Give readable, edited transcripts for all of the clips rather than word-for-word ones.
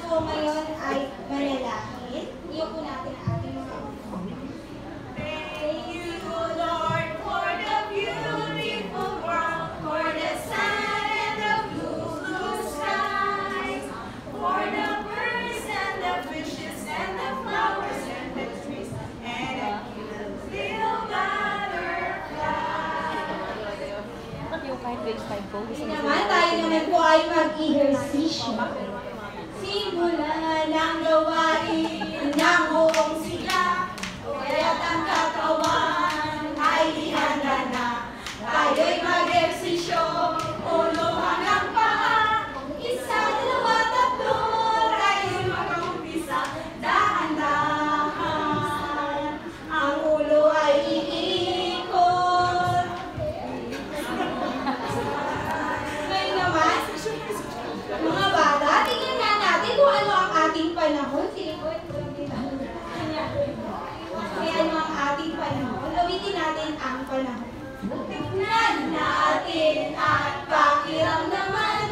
po ngayon ay manalangin. Iyon po natin ang ating mga Thank you, Lord, for the beautiful world, for the sun and the blue skies, for the birds and the fishes and the flowers and the trees, and the cute little butterfly. Yung kahit FaceTime po. naman, tayo naman po ay mag-ehersisyo. Simulan ang gawain ng buong sigla, kaya't ang katawan ay ihanda na. Tayo'y mag-ehersisyo, ulo hanggang paa. Isa, dalawa, tatlo, tayo'y mag-umpisa. Dahan-dahan, ang ulo ay iikot. Ngayon naman, mga bata, tingnan nga natin kung ano ang ating panahon. Kaya ano ang ating panahon? Awitin natin ang panahon. Tignan natin at pakiramdaman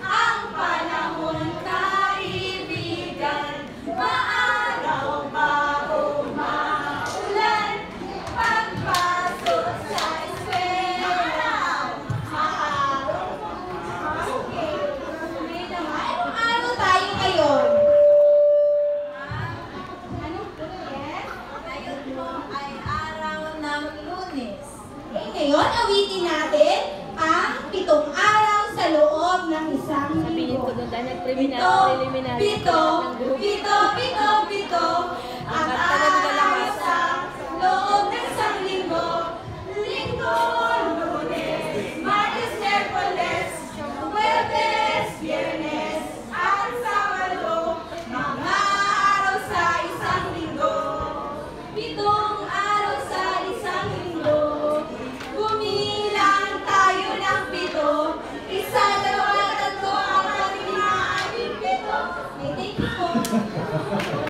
ang panahon, kaibigan. Maaraw ba o maulan? Pagpasok sa eskwela, maaraw. Okay. Ngayon naman, anong araw tayo ngayon? Ano po yan? Ngayon po ay araw ng Lunes. Ngayon, awitin natin ang 7 araw sa loob ng isang Sabihin ko linggo. doon dahil preliminary. Pito, ang araw sa loob ng isang linggo